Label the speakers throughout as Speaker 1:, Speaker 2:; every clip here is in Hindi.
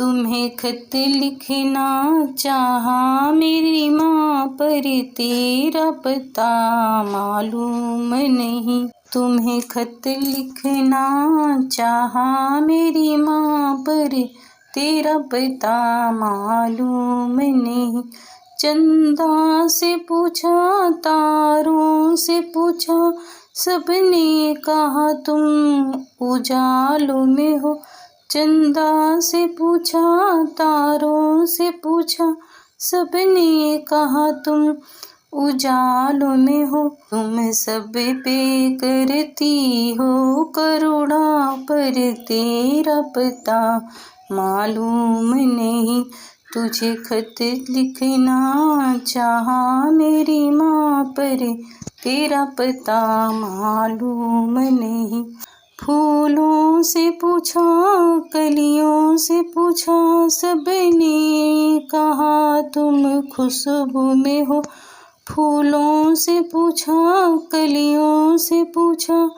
Speaker 1: तुम्हें खत लिखना चाहा मेरी माँ, पर तेरा पता मालूम नहीं। तुम्हें खत लिखना चाहा मेरी माँ, पर तेरा पता मालूम नहीं। चंदा से पूछा, तारों से पूछा, सबने कहा तुम उजालों में हो। चंदा से पूछा, तारों से पूछा, सबने कहा तुम उजालों में हो। तुम सब पे करती हो करुणा, पर तेरा पता मालूम नहीं। तुझे खत लिखना चाहा मेरी माँ, पर तेरा पता मालूम नहीं। फूलों से पूछा, कलियों से पूछा, सबने कहा तुम खुशबू में हो। फूलों से पूछा, कलियों से पूछा,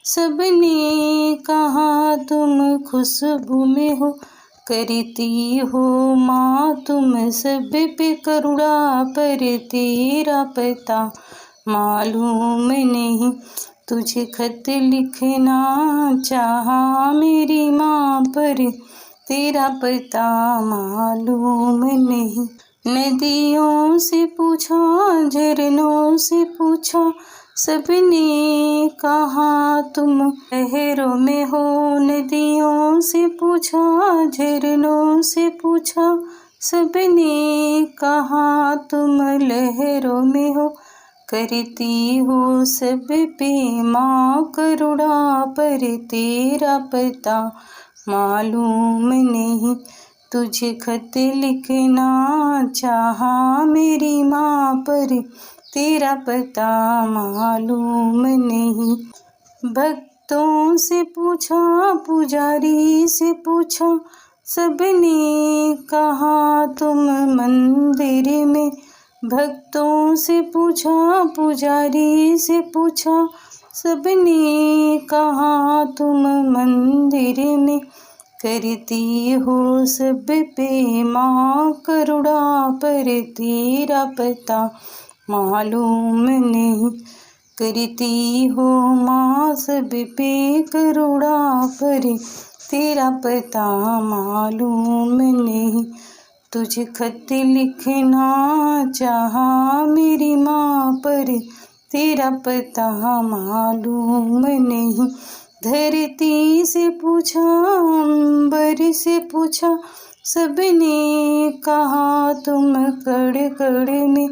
Speaker 1: सबने कहा तुम खुशबू में हो। करती हो माँ तुम सब पे करुणा, पर तेरा पता मालूम नहीं। तुझे खत लिखना चाहा मेरी माँ, पर तेरा पता मालूम नहीं। नदियों से पूछा, झरनों से पूछा, सबने कहा तुम लहरों में हो। नदियों से पूछा, झरनों से पूछा, सबने कहा तुम लहरों में हो। करती हो सब पे माँ करुणा, पर तेरा पता मालूम नहीं। तुझे खत लिखना चाहा मेरी माँ, पर तेरा पता मालूम नहीं। भक्तों से पूछा, पुजारी से पूछा, सबने कहा तुम मंदिर में। भक्तों से पूछा, पुजारी से पूछा, सबने कहा तुम मंदिर में। करती हो सब पे माँ करुणा, पर तेरा पता मालूम नहीं। करती हो माँ सब पे करुणा, पर तेरा पता मालूम नहीं। तुझे खत लिखना चाहा मेरी माँ, पर तेरा पता मालूम नहीं। धरती से पूछा, अंबर से पूछा, सबने कहा तुम कड़ कड़ में।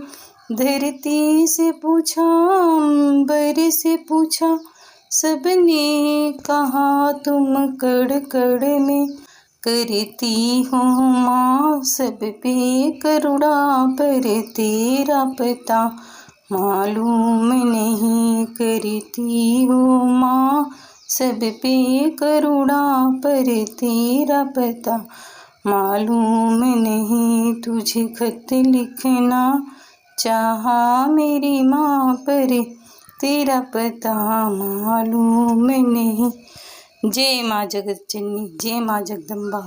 Speaker 1: धरती से पूछा, अंबर से पूछा, सबने कहा तुम कड़ कड़ में। करती हो माँ सब पे करुणा, पर तेरा पता मालूम नहीं। करती हो माँ सब पे करुणा, पर तेरा पता मालूम नहीं। तुझे खत लिखना चाहा मेरी माँ, पर तेरा पता मालूम नहीं। जय माँ जगत जननी, जय माँ जगदम्बा।